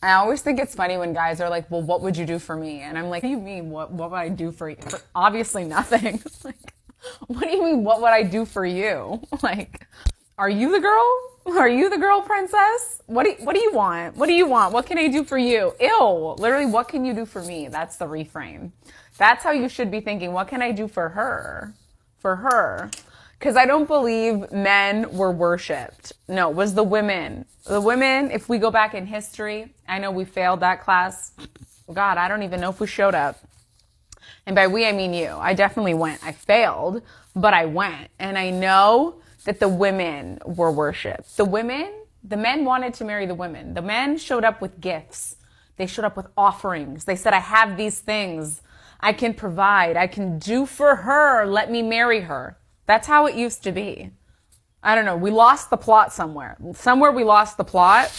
I always think it's funny when guys are like, well, what would you do for me? And I'm like, what do you mean? What would I do for you? Obviously nothing. Like, what do you mean? What would I do for you? Like, are you the girl? Are you the girl princess? What do you want? What do you want? What can I do for you? Ew. Literally, what can you do for me? That's the reframe. That's how you should be thinking. What can I do for her? For her. Because I don't believe men were worshipped. No, it was the women. The women, if we go back in history, I know we failed that class. God, I don't even know if we showed up. And by we, I mean you. I definitely went. I failed, but I went. And I know that the women were worshipped. The men wanted to marry the women. The men showed up with gifts. They showed up with offerings. They said, I have these things. I can provide. I can do for her. Let me marry her. That's how it used to be. I don't know. We lost the plot somewhere. Somewhere we lost the plot.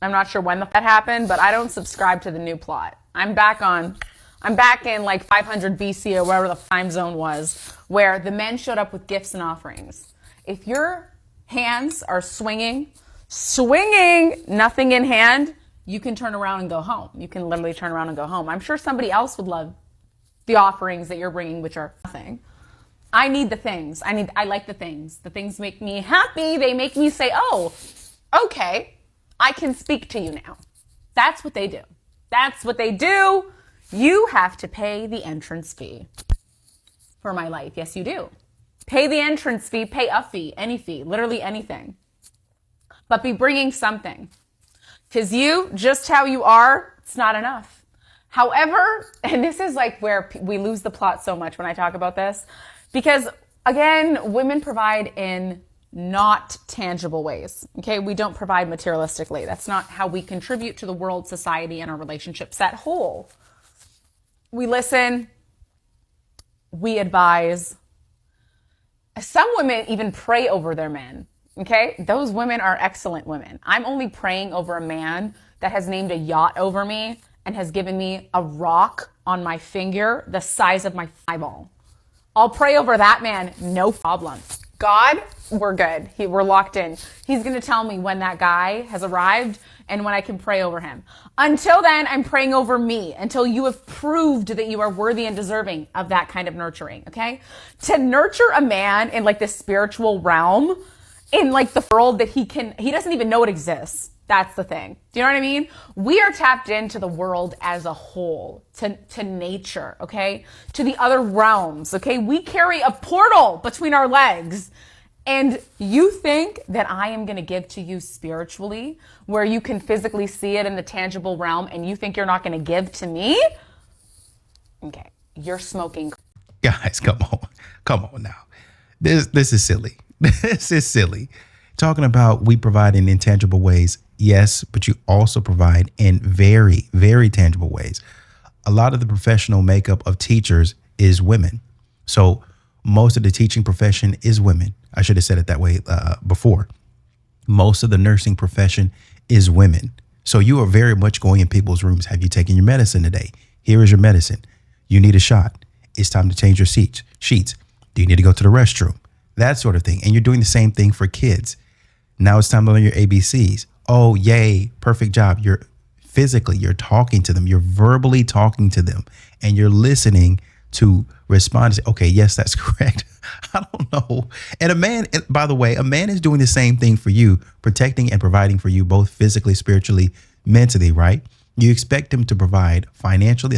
I'm not sure when that happened, but I don't subscribe to the new plot. I'm back in like 500 BC or wherever the time zone was, where the men showed up with gifts and offerings. If your hands are swinging, nothing in hand, you can turn around and go home. You can literally turn around and go home. I'm sure somebody else would love the offerings that you're bringing, which are nothing. I need the things. I like the things. The things make me happy. They make me say, oh, okay, I can speak to you now. That's what they do. That's what they do. You have to pay the entrance fee for my life. Yes, you do. Pay the entrance fee, pay a fee, any fee, literally anything. But be bringing something. Because you, just how you are, it's not enough. However, and this is like where we lose the plot so much when I talk about this, because again, women provide in not tangible ways. Okay, we don't provide materialistically. That's not how we contribute to the world, society, and our relationships at whole. We listen, we advise. Some women even pray over their men. Okay, those women are excellent women. I'm only praying over a man that has named a yacht over me and has given me a rock on my finger the size of my eyeball. I'll pray over that man, no problem. God, we're good. We're locked in. He's going to tell me when that guy has arrived and when I can pray over him. Until then, I'm praying over me until you have proved that you are worthy and deserving of that kind of nurturing, okay? To nurture a man in like the spiritual realm, in like the world that he doesn't even know it exists. That's the thing. Do you know what I mean? We are tapped into the world as a whole, to nature, okay? To the other realms, okay? We carry a portal between our legs. And you think that I am going to give to you spiritually, where you can physically see it in the tangible realm, and you think you're not going to give to me? Okay, you're smoking. Guys, come on now. This is silly. This is silly. Talking about we provide in intangible ways. Yes, but you also provide in very, very tangible ways. A lot of the professional makeup of teachers is women. So most of the teaching profession is women. I should have said it that way before. Most of the nursing profession is women. So you are very much going in people's rooms. Have you taken your medicine today? Here is your medicine. You need a shot. It's time to change your sheets. Do you need to go to the restroom? That sort of thing. And you're doing the same thing for kids. Now it's time to learn your ABCs. Oh, yay, perfect job. You're talking to them. You're verbally talking to them, and you're listening to respond and say, okay, yes, that's correct. I don't know. And a man, by the way, a man is doing the same thing for you, protecting and providing for you both physically, spiritually, mentally, right? You expect him to provide financially.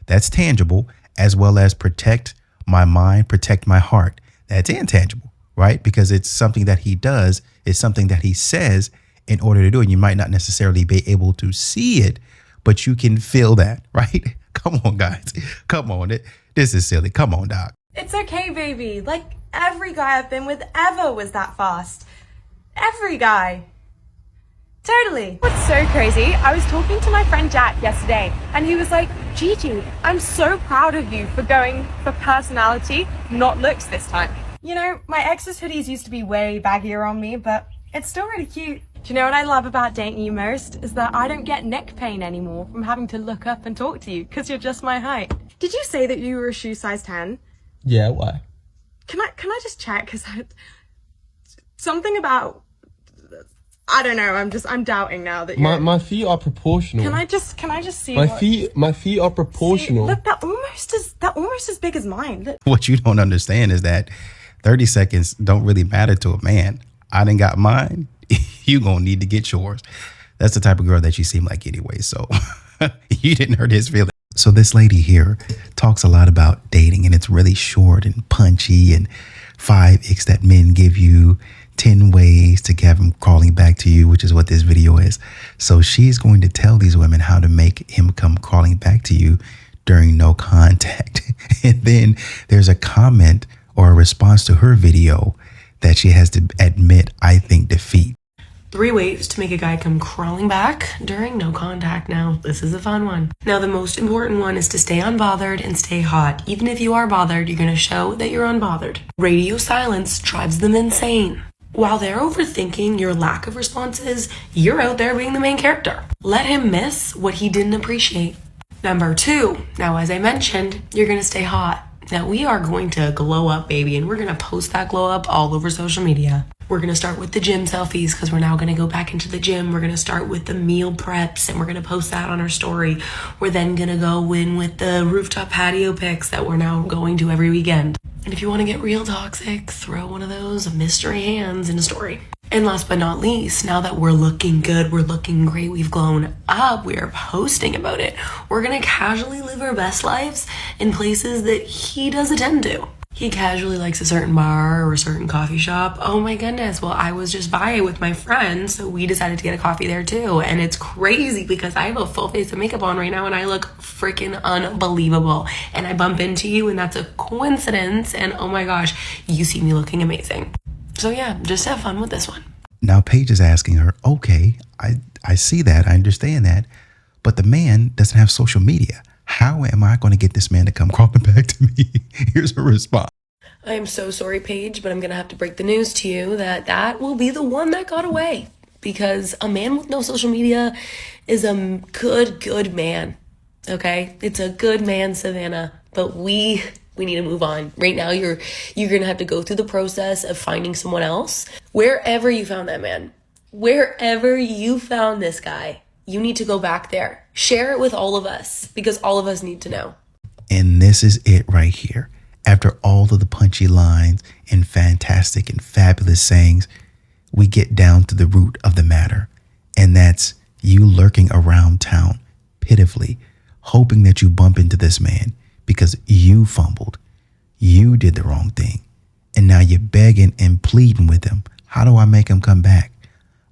That's tangible, as well as protect my mind, protect my heart. That's intangible, right? Because it's something that he does. It's something that he says in order to do it. You might not necessarily be able to see it, but you can feel that, right? Come on, guys. Come on. This is silly. Come on, Doc. It's okay, baby. Like, every guy I've been with ever was that fast. Every guy. Totally. What's so crazy, I was talking to my friend Jack yesterday, and he was like, Gigi, I'm so proud of you for going for personality, not looks this time. You know, my ex's hoodies used to be way baggier on me, but it's still really cute. Do you know what I love about dating you most? Is that I don't get neck pain anymore from having to look up and talk to you, because you're just my height. Did you say that you were a shoe size 10? Yeah, why? Can I just check? Because something about... I don't know. I'm doubting now that you're. My feet are proportional. Can I just see? My feet are proportional. See, look, that almost as big as mine. Look. What you don't understand is that 30 seconds don't really matter to a man. I done got mine. You gonna need to get yours. That's the type of girl that you seem like anyway. So you didn't hurt his feelings. So this lady here talks a lot about dating, and it's really short and punchy, and 5x that men give you, 10 ways to have him crawling back to you, which is what this video is. So she's going to tell these women how to make him come crawling back to you during no contact. And then there's a comment or a response to her video that she has to admit, I think, defeat. 3 ways to make a guy come crawling back during no contact. Now, this is a fun one. Now, the most important one is to stay unbothered and stay hot. Even if you are bothered, you're going to show that you're unbothered. Radio silence drives them insane. While they're overthinking your lack of responses, you're out there being the main character. Let him miss what he didn't appreciate. Number 2, now as I mentioned, you're going to stay hot. Now, we are going to glow up, baby, and we're going to post that glow up all over social media. We're going to start with the gym selfies because we're now going to go back into the gym. We're going to start with the meal preps and we're going to post that on our story. We're then going to go in with the rooftop patio pics that we're now going to every weekend. And if you want to get real toxic, throw one of those mystery hands in a story. And last but not least, now that we're looking good, we're looking great, we've glown up, we are posting about it. We're going to casually live our best lives in places that he does attend to. He casually likes a certain bar or a certain coffee shop. Oh my goodness. Well, I was just by it with my friends, so we decided to get a coffee there too. And it's crazy because I have a full face of makeup on right now and I look freaking unbelievable. And I bump into you and that's a coincidence. And oh my gosh, you see me looking amazing. So yeah, just have fun with this one. Now Paige is asking her, okay, I see that, I understand that, but the man doesn't have social media. How am I going to get this man to come crawling back to me? Here's her response. I am so sorry, Paige, but I'm going to have to break the news to you that will be the one that got away. Because a man with no social media is a good man. Okay? It's a good man, Savannah. But we need to move on. Right now, you're going to have to go through the process of finding someone else. Wherever you found that man, wherever you found this guy, you need to go back there. Share it with all of us because all of us need to know. And this is it right here. After all of the punchy lines and fantastic and fabulous sayings, we get down to the root of the matter. And that's you lurking around town pitifully, hoping that you bump into this man because you fumbled. You did the wrong thing. And now you're begging and pleading with him. How do I make him come back?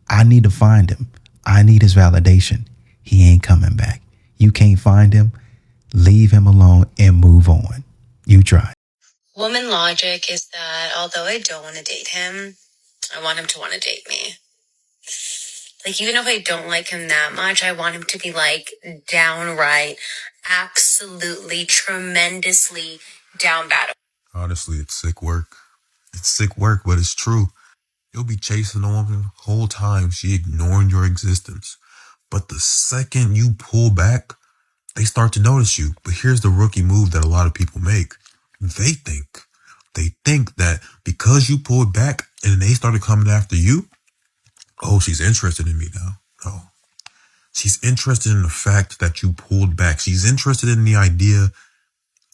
I need to find him. I need his validation. He ain't coming back. You can't find him. Leave him alone and move on. You try. Woman logic is that although I don't want to date him, I want him to want to date me. Like, even if I don't like him that much, I want him to be like downright, absolutely, tremendously down bad. Honestly, it's sick work. It's sick work, but it's true. You'll be chasing a woman the whole time, she ignoring your existence. But the second you pull back, they start to notice you. But here's the rookie move that a lot of people make. They think that because you pulled back and they started coming after you, oh, she's interested in me now. No. She's interested in the fact that you pulled back. She's interested in the idea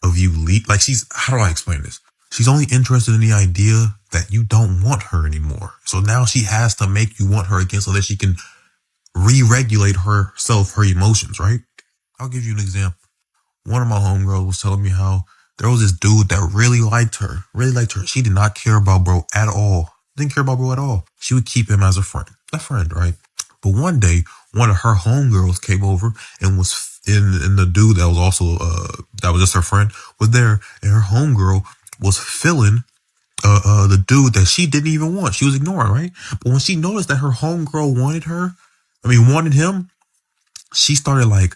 of you how do I explain this? She's only interested in the idea that you don't want her anymore. So now she has to make you want her again so that she can re-regulate herself, her emotions, right? I'll give you an example. One of my homegirls was telling me how there was this dude that really liked her. She did not care about bro at all. Didn't care about bro at all. She would keep him as a friend, right? But one day, one of her homegirls came over and was in the dude that was also, that was just her friend, was there. And her homegirl was feeling the dude that she didn't even want. She was ignoring, right? But when she noticed that her homegirl wanted him, she started like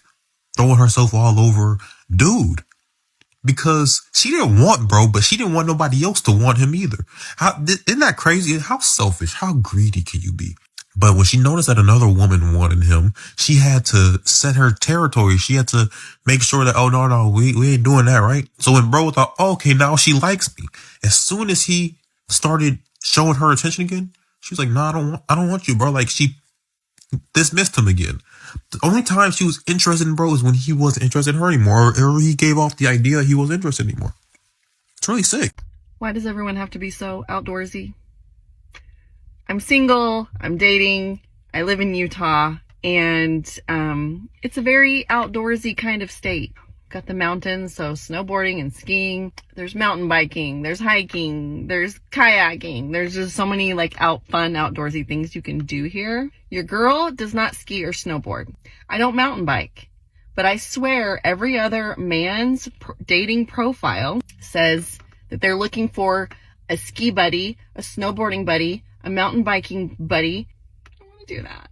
throwing herself all over dude. Because she didn't want bro, but she didn't want nobody else to want him either. Isn't that crazy? How selfish, how greedy can you be? But when she noticed that another woman wanted him, she had to set her territory. She had to make sure that, oh, no, we ain't doing that, right? So when bro thought, oh, okay, now she likes me. As soon as he started showing her attention again, She was like, "No, I don't want you, bro." Like, she dismissed him again. The only time she was interested in bro is when he wasn't interested in her anymore, or he gave off the idea he wasn't interested anymore. It's really sick. Why does everyone have to be so outdoorsy? I'm single, I'm dating, I live in Utah, and it's a very outdoorsy kind of state. Got the mountains, so snowboarding and skiing. There's mountain biking, there's hiking, there's kayaking. There's just so many like fun outdoorsy things you can do here. Your girl does not ski or snowboard. I don't mountain bike, but I swear every other man's dating profile says that they're looking for a ski buddy, a snowboarding buddy, a mountain biking buddy. I don't want to do that.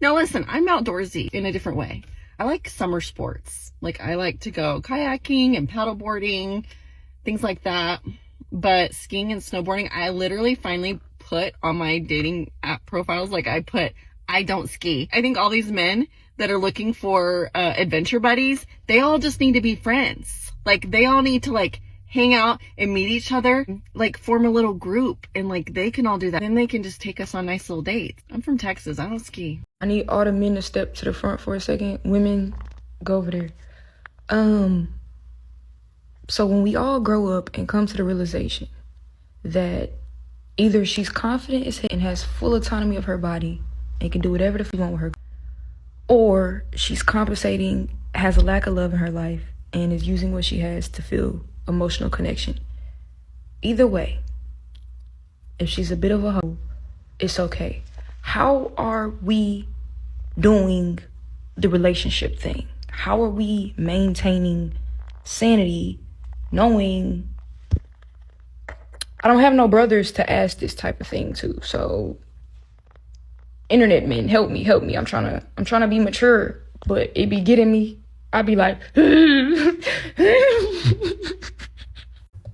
Now listen, I'm outdoorsy in a different way. I like summer sports. Like, I like to go kayaking and paddleboarding, things like that. But skiing and snowboarding, I literally finally put on my dating app profiles, like I don't ski. I think all these men that are looking for adventure buddies, they all just need to be friends. Like, they all need to like hang out and meet each other, like form a little group, and like they can all do that. Then they can just take us on nice little dates. I'm from Texas, I don't ski. I need all the men to step to the front for a second. Women, go over there. So when we all grow up and come to the realization that either she's confident as heck and has full autonomy of her body and can do whatever the fuck she wants with her, or she's compensating, has a lack of love in her life, and is using what she has to feel emotional connection. Either way, if she's a bit of a hoe, it's okay. How are we doing the relationship thing? How are we maintaining sanity, knowing I don't have no brothers to ask this type of thing to? So internet men, help me. I'm trying to be mature, but it be getting me. I'd be like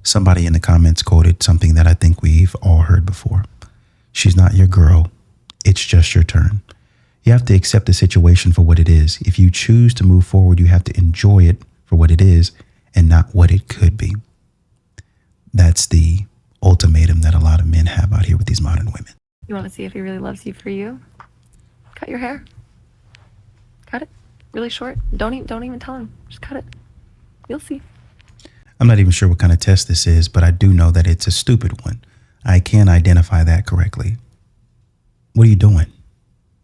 Somebody in the comments quoted something that I think we've all heard before. She's not your girl. It's just your turn. You have to accept the situation for what it is. If you choose to move forward, you have to enjoy it for what it is and not what it could be. That's the ultimatum that a lot of men have out here with these modern women. You want to see if he really loves you for you? Cut your hair. Cut it really short. Don't even tell him. Just cut it. You'll see. I'm not even sure what kind of test this is, but I do know that it's a stupid one. I can identify that correctly. What are you doing?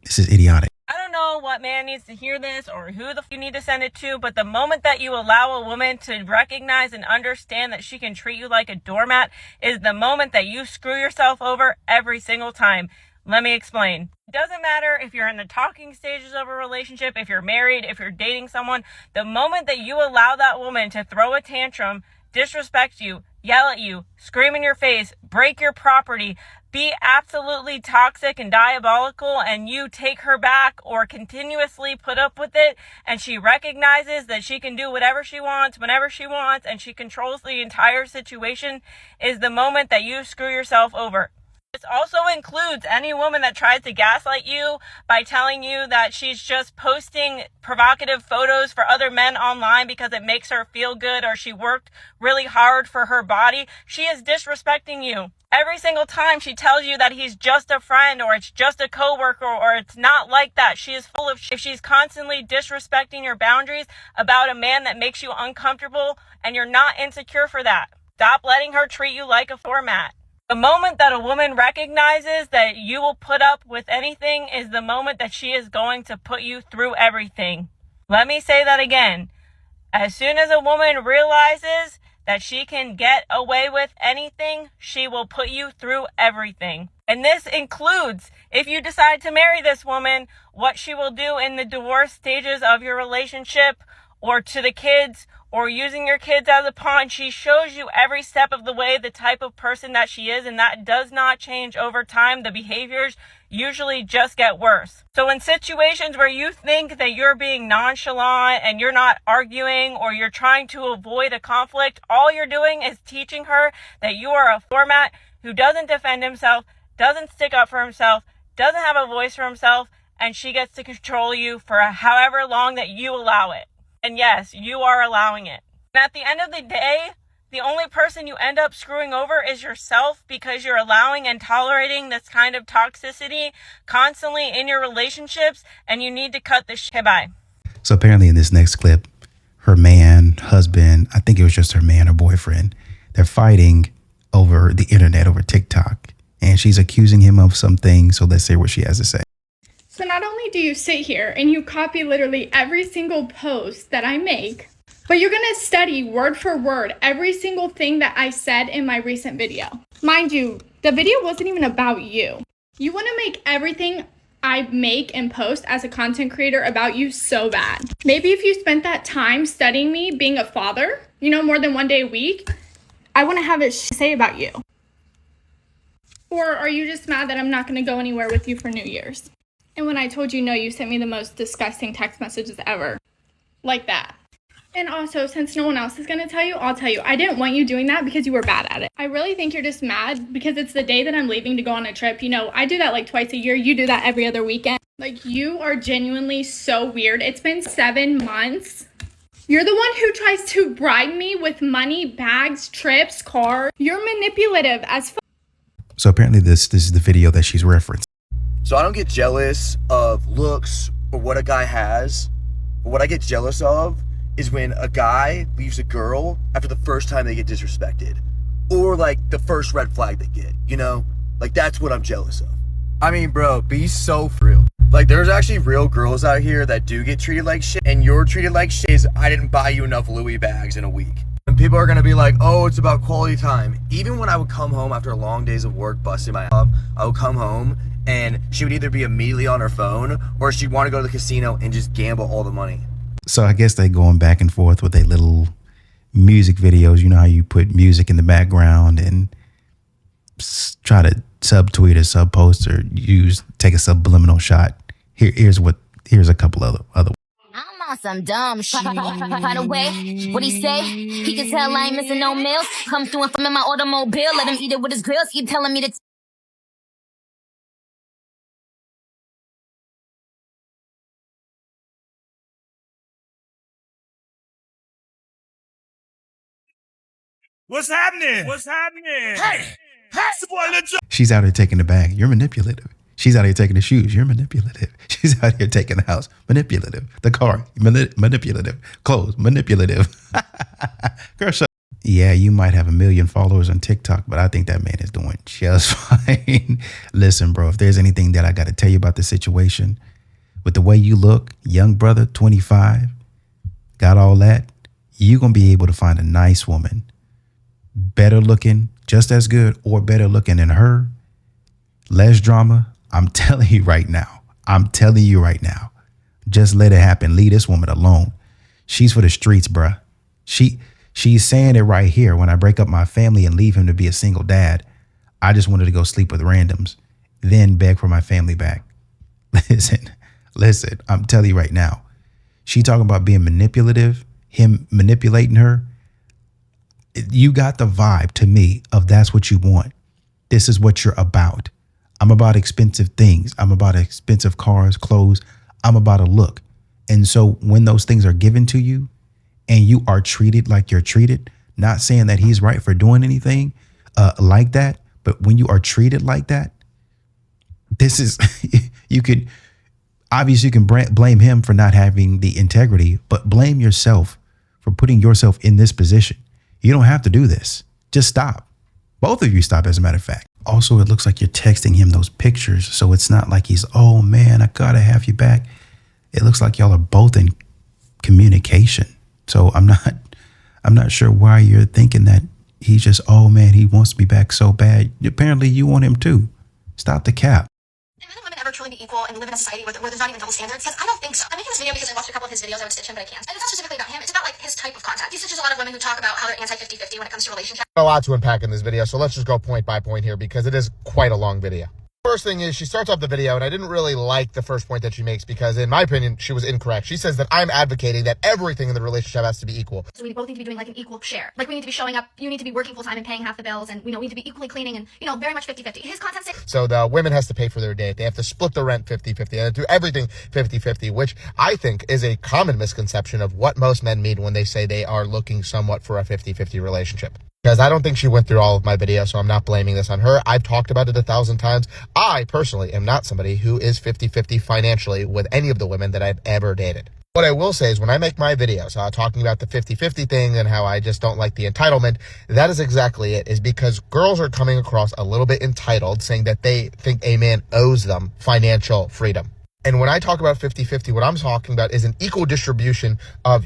This is idiotic. I don't know what man needs to hear this or who the you need to send it to, but the moment that you allow a woman to recognize and understand that she can treat you like a doormat is the moment that you screw yourself over every single time. Let me explain. It doesn't matter if you're in the talking stages of a relationship, if you're married, if you're dating someone, the moment that you allow that woman to throw a tantrum, disrespect you, yell at you, scream in your face, break your property, be absolutely toxic and diabolical, and you take her back or continuously put up with it, and she recognizes that she can do whatever she wants, whenever she wants, and she controls the entire situation, is the moment that you screw yourself over. This also includes any woman that tries to gaslight you by telling you that she's just posting provocative photos for other men online because it makes her feel good or she worked really hard for her body. She is disrespecting you. Every single time she tells you that he's just a friend or it's just a coworker or it's not like that, she is full of shit. If she's constantly disrespecting your boundaries about a man that makes you uncomfortable and you're not insecure for that, stop letting her treat you like a doormat. The moment that a woman recognizes that you will put up with anything is the moment that she is going to put you through everything. Let me say that again. As soon as a woman realizes that she can get away with anything, she will put you through everything. And this includes, if you decide to marry this woman, what she will do in the divorce stages of your relationship or to the kids, or using your kids as a pawn. She shows you every step of the way the type of person that she is, and that does not change over time. The behaviors usually just get worse. So in situations where you think that you're being nonchalant and you're not arguing or you're trying to avoid a conflict, all you're doing is teaching her that you are a doormat who doesn't defend himself, doesn't stick up for himself, doesn't have a voice for himself, and she gets to control you for however long that you allow it. And yes, you are allowing it. And at the end of the day, The only person you end up screwing over is yourself because you're allowing and tolerating this kind of toxicity constantly in your relationships, and you need to cut this shit. Bye. So apparently in this next clip, her man, husband, I think it was just her man or boyfriend, they're fighting over the internet, over TikTok, and she's accusing him of something. So let's hear what she has to say. So not only do you sit here and you copy literally every single post that I make, but you're gonna study word for word every single thing that I said in my recent video. Mind you, the video wasn't even about you. You wanna make everything I make and post as a content creator about you so bad. Maybe if you spent that time studying me being a father, you know, more than one day a week, I wouldn't have it say about you. Or are you just mad that I'm not gonna go anywhere with you for New Year's? And when I told you no, you sent me the most disgusting text messages ever. Like that. And also, since no one else is going to tell you, I'll tell you. I didn't want you doing that because you were bad at it. I really think you're just mad because it's the day that I'm leaving to go on a trip. You know, I do that like twice a year. You do that every other weekend. Like, you are genuinely so weird. It's been 7 months. You're the one who tries to bribe me with money, bags, trips, cars. You're manipulative as fuck. So apparently this is the video that she's referenced. So I don't get jealous of looks or what a guy has. But what I get jealous of is when a guy leaves a girl after the first time they get disrespected. Or like the first red flag they get, you know? Like, that's what I'm jealous of. I mean, bro, be so real. Like, there's actually real girls out here that do get treated like shit, and you're treated like shit is I didn't buy you enough Louis bags in a week. And people are gonna be like, oh, it's about quality time. Even when I would come home after long days of work, busting my up, I would come home and she would either be immediately on her phone or she'd want to go to the casino and just gamble all the money. So I guess they going back and forth with their little music videos. You know how you put music in the background and try to subtweet or subpost or take a subliminal shot. Here's a couple other. I'm on some dumb shit. By the way, what he say? He can tell I ain't missing no meals. Come through and from in my automobile. Let him eat it with his grills. Keep telling me to. What's happening? What's happening? Hey, it's the boy Lil Joe. She's out here taking the bag. You're manipulative. She's out here taking the shoes. You're manipulative. She's out here taking the house. Manipulative. The car. Manipulative. Clothes. Manipulative. Girl, shut. Yeah, you might have 1 million followers on TikTok, but I think that man is doing just fine. Listen, bro, if there's anything that I got to tell you about the situation, with the way you look, young brother, 25, got all that, you're going to be able to find a nice woman, better looking, just as good or better looking than her, less drama. I'm telling you right now. Just let it happen. Leave this woman alone. She's for the streets, bruh. She's saying it right here. When I break up my family and leave him to be a single dad, I just wanted to go sleep with randoms, then beg for my family back. Listen, I'm telling you right now. She talking about being manipulative, him manipulating her. You got the vibe to me of that's what you want. This is what you're about. I'm about expensive things. I'm about expensive cars, clothes. I'm about a look. And so when those things are given to you and you are treated like you're treated, not saying that he's right for doing anything like that, but when you are treated like that, this is, you can blame him for not having the integrity, but blame yourself for putting yourself in this position. You don't have to do this. Just stop. Both of you stop, as a matter of fact. Also, it looks like you're texting him those pictures. So it's not like he's, oh man, I gotta have you back. It looks like y'all are both in communication. So I'm not sure why you're thinking that he's just, oh man, he wants to be back so bad. Apparently you want him too. Stop the cap. Can men and women ever truly be equal and live in a society where there's not even double standards? Because I don't think so. I'm making this video because I watched a couple of his videos. I would stitch him, but I can't. And it's not specifically about him. It's about like his type of contact. He stitches a lot of women who talk about how they're anti-50-50 when it comes to relationships. A lot to unpack in this video, so let's just go point by point here because it is quite a long video. First thing is, she starts off the video, and I didn't really like the first point that she makes because, in my opinion, she was incorrect. She says that I'm advocating that everything in the relationship has to be equal. So we both need to be doing like an equal share. Like we need to be showing up, you need to be working full time and paying half the bills, and we need to be equally cleaning and, very much 50-50. His content says. So the women has to pay for their date. They have to split the rent 50-50 and do everything 50-50, which I think is a common misconception of what most men mean when they say they are looking somewhat for a 50-50 relationship. Because I don't think she went through all of my videos, so I'm not blaming this on her. I've talked about it 1,000 times. I personally am not somebody who is 50-50 financially with any of the women that I've ever dated. What I will say is when I make my videos talking about the 50-50 thing and how I just don't like the entitlement, that is exactly it, is because girls are coming across a little bit entitled, saying that they think a man owes them financial freedom. And when I talk about 50-50, what I'm talking about is an equal distribution of,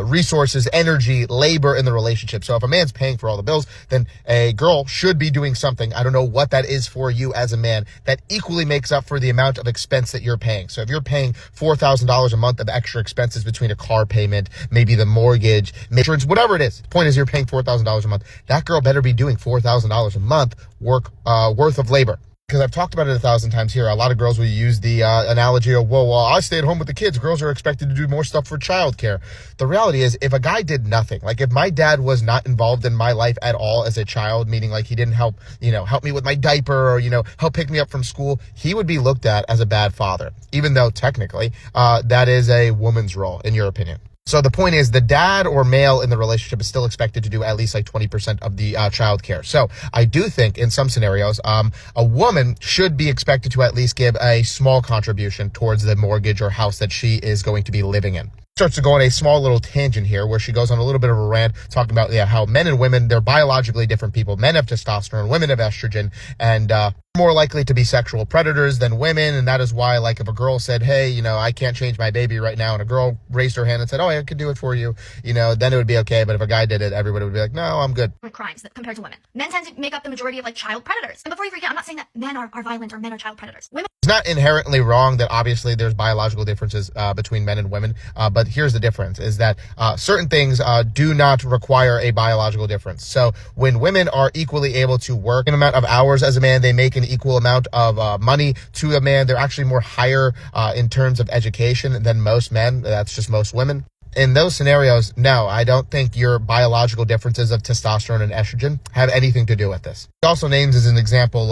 resources, energy, labor in the relationship. So if a man's paying for all the bills, then a girl should be doing something. I don't know what that is for you as a man that equally makes up for the amount of expense that you're paying. So if you're paying $4,000 a month of extra expenses between a car payment, maybe the mortgage, insurance, whatever it is, the point is you're paying $4,000 a month. That girl better be doing $4,000 a month worth of labor. Because I've talked about it 1,000 times here. A lot of girls will use the analogy of, well, I stay at home with the kids. Girls are expected to do more stuff for childcare. The reality is, if a guy did nothing, like if my dad was not involved in my life at all as a child, meaning like he didn't help me with my diaper or, help pick me up from school, he would be looked at as a bad father, even though technically that is a woman's role, in your opinion. So the point is the dad or male in the relationship is still expected to do at least like 20% of the child care. So I do think in some scenarios, a woman should be expected to at least give a small contribution towards the mortgage or house that she is going to be living in. Starts to go on a small little tangent here where she goes on a little bit of a rant talking about how men and women, they're biologically different people. Men have testosterone, women have estrogen, and more likely to be sexual predators than women. And that is why, like, if a girl said, hey, I can't change my baby right now, and a girl raised her hand and said, oh, I could do it for you, then it would be okay. But if a guy did it, everybody would be like, no, I'm good. Crimes compared to women. Men tend to make up the majority of like child predators. And before you forget, I'm not saying that men are violent or men are child predators. Women. It's not inherently wrong that obviously there's biological differences between men and women, but here's the difference, is that certain things do not require a biological difference. So when women are equally able to work an amount of hours as a man, they make an equal amount of money to a man. They're actually more higher in terms of education than most men. That's just most women. In those scenarios, no, I don't think your biological differences of testosterone and estrogen have anything to do with this. He also names as an example,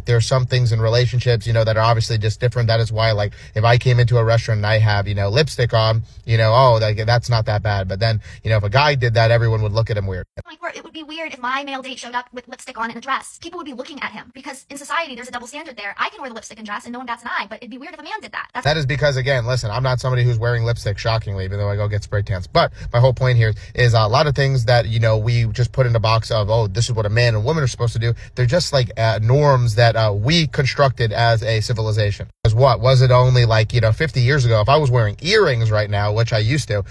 there's some things in relationships, that are obviously just different. That is why, if I came into a restaurant and I have, lipstick on, that's not that bad. But then, if a guy did that, everyone would look at him weird. It would be weird if my male date showed up with lipstick on and a dress. People would be looking at him because in society, there's a double standard there. I can wear the lipstick and dress and no one bats an eye, but it'd be weird if a man did that. That is because, again, listen, I'm not somebody who's wearing lipstick, shockingly, even though I go get spray tans. But my whole point here is a lot of things that, we just put in a box of, oh, this is what a man and woman are supposed to do. They're just like norms that we constructed as a civilization. Because what was it only 50 years ago? If I was wearing earrings right now, which I used to,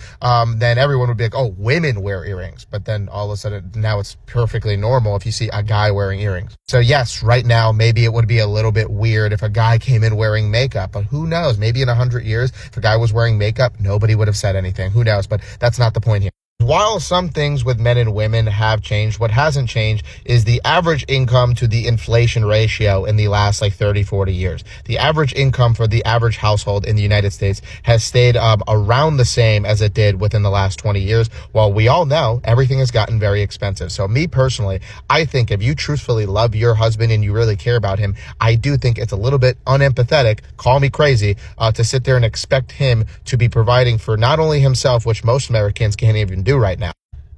then everyone would be like, oh, women wear earrings. But then all of a sudden now it's perfectly normal if you see a guy wearing earrings. So yes, right now, maybe it would be a little bit weird if a guy came in wearing makeup, but who knows? Maybe in 100 years, if a guy was wearing makeup, nobody would have said anything. Who knows? But that's not the point here. While some things with men and women have changed, what hasn't changed is the average income to the inflation ratio in the last 30, 40 years. The average income for the average household in the United States has stayed around the same as it did within the last 20 years. While we all know everything has gotten very expensive. So me personally, I think if you truthfully love your husband and you really care about him, I do think it's a little bit unempathetic, call me crazy, to sit there and expect him to be providing for not only himself, which most Americans can't even do right now,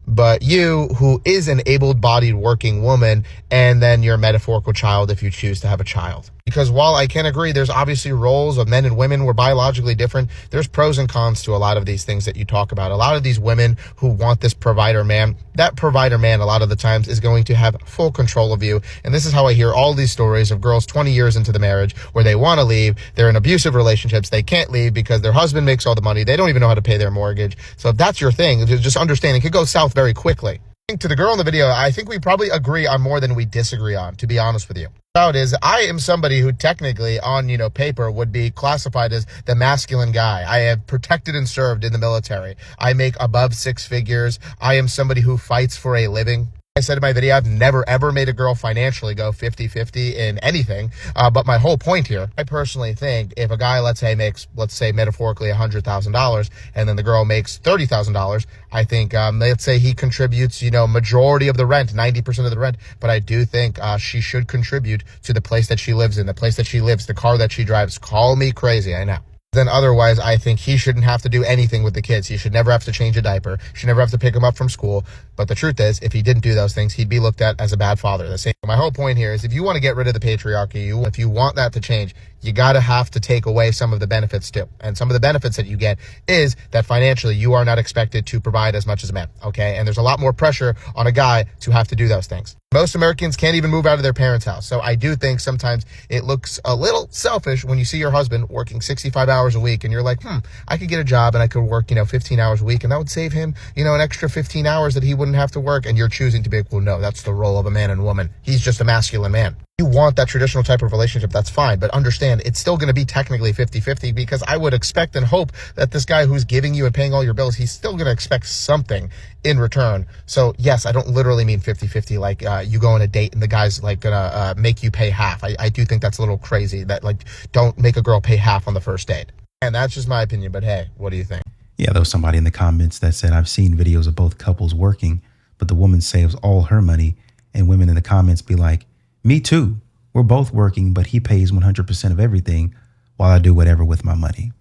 but you, who is an able-bodied working woman, and then your metaphorical child if you choose to have a child. Because while I can agree there's obviously roles of men and women, we're biologically different, there's pros and cons to a lot of these things that you talk about. A lot of these women who want this provider man, that provider man a lot of the times is going to have full control of you. And this is how I hear all these stories of girls 20 years into the marriage where they want to leave, they're in abusive relationships, they can't leave because their husband makes all the money, they don't even know how to pay their mortgage. So if that's your thing, just understand it could go south very quickly. To the girl in the video, I think we probably agree on more than we disagree on, to be honest with you. About is I am somebody who technically on paper would be classified as the masculine guy. I have protected and served in the military. I make above 6 figures. I am somebody who fights for a living. I said in my video, I've never ever made a girl financially go 50-50 in anything. But my whole point here, I personally think if a guy, let's say metaphorically $100,000 and then the girl makes $30,000, I think, let's say he contributes, majority of the rent, 90% of the rent. But I do think she should contribute to the place that she lives in, the car that she drives. Call me crazy, I know. Then otherwise, I think he shouldn't have to do anything with the kids. He should never have to change a diaper. Should never have to pick them up from school. But the truth is, if he didn't do those things, he'd be looked at as a bad father. My whole point here is if you want to get rid of the patriarchy, if you want that to change, you gotta have to take away some of the benefits too. And some of the benefits that you get is that financially you are not expected to provide as much as a man, okay? And there's a lot more pressure on a guy to have to do those things. Most Americans can't even move out of their parents' house. So I do think sometimes it looks a little selfish when you see your husband working 65 hours a week and you're like, I could get a job and I could work, 15 hours a week and that would save him, an extra 15 hours that he wouldn't have to work. And you're choosing to be like, well, no, that's the role of a man and woman. He's just a masculine man. You want that traditional type of relationship, that's fine. But understand, it's still going to be technically 50-50 because I would expect and hope that this guy who's giving you and paying all your bills, he's still going to expect something in return. So yes, I don't literally mean 50-50 like you go on a date and the guy's like going to make you pay half. I do think that's a little crazy that don't make a girl pay half on the first date. And that's just my opinion. But hey, what do you think? Yeah, there was somebody in the comments that said, I've seen videos of both couples working, but the woman saves all her money. And women in the comments be like, me too. We're both working, but he pays 100% of everything while I do whatever with my money.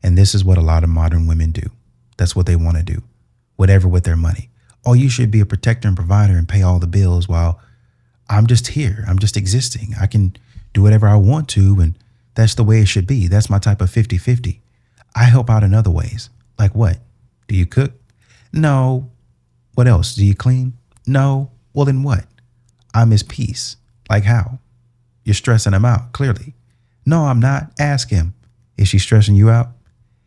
And this is what a lot of modern women do. That's what they want to do. Whatever with their money. Oh, you should be a protector and provider and pay all the bills while I'm just here. I'm just existing. I can do whatever I want to. And that's the way it should be. That's my type of 50-50. I help out in other ways. Like what? Do you cook? No. What else? Do you clean? No. Well, then what? I'm his peace. Like how? You're stressing him out, clearly. No, I'm not. Ask him. Is she stressing you out?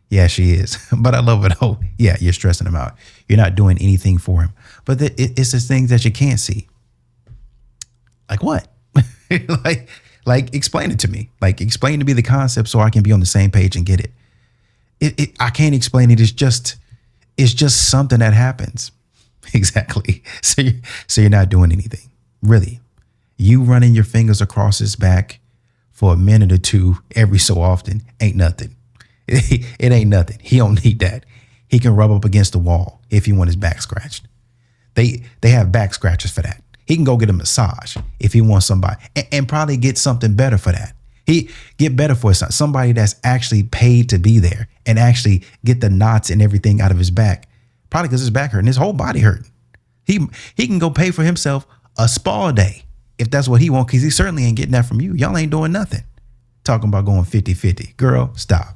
Yeah, she is. But I love it. Oh, yeah, you're stressing him out. You're not doing anything for him. But it's the things that you can't see. Like what? like explain it to me. Like explain to me the concept so I can be on the same page and get it. I can't explain it. It's just something that happens. Exactly. So you're not doing anything. Really. You running your fingers across his back for a minute or two every so often ain't nothing. It ain't nothing. He don't need that. He can rub up against the wall if he want his back scratched. They have back scratchers for that. He can go get a massage if he wants somebody and probably get something better for that. He get better for somebody that's actually paid to be there and actually get the knots and everything out of his back. Probably because his back hurting, his whole body hurting. He can go pay for himself a spa day if that's what he wants, because he certainly ain't getting that from you. Y'all ain't doing nothing. Talking about going 50-50. Girl, stop.